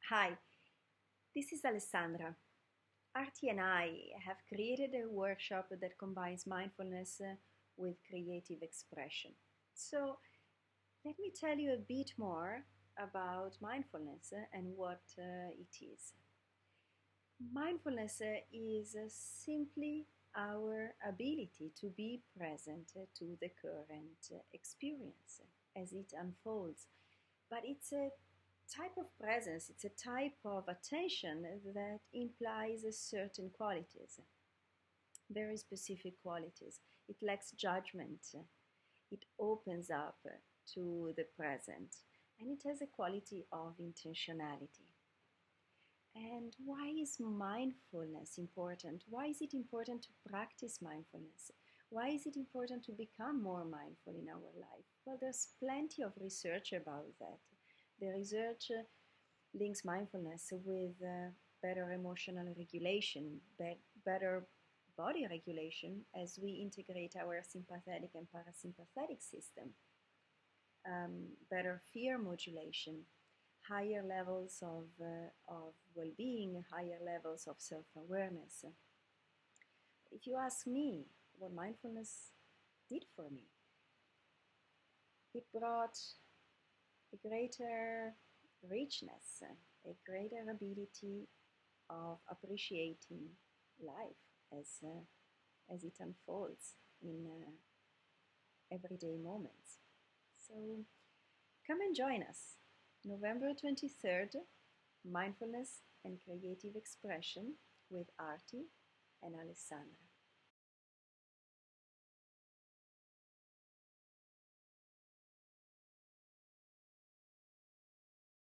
Hi, this is Alessandra. Artie and I have created a workshop that combines mindfulness with creative expression. So, let me tell you a bit more about mindfulness and what it is. Mindfulness is simply our ability to be present to the current experience as it unfolds. But it's a type of presence, it's a type of attention that implies a certain qualities, very specific qualities. It lacks judgment, it opens up to the present, and it has a quality of intentionality. And why is mindfulness important? Why is it important to practice mindfulness? Why is it important to become more mindful in our life? Well, there's plenty of research about that. The research links mindfulness with better emotional regulation, better body regulation as we integrate our sympathetic and parasympathetic system, better fear modulation, higher levels of well-being, higher levels of self-awareness. If you ask me what mindfulness did for me, it brought a greater richness, a greater ability of appreciating life as it unfolds in everyday moments. So come and join us. November 23rd, Mindfulness and Creative Expression with Artie and Alessandra.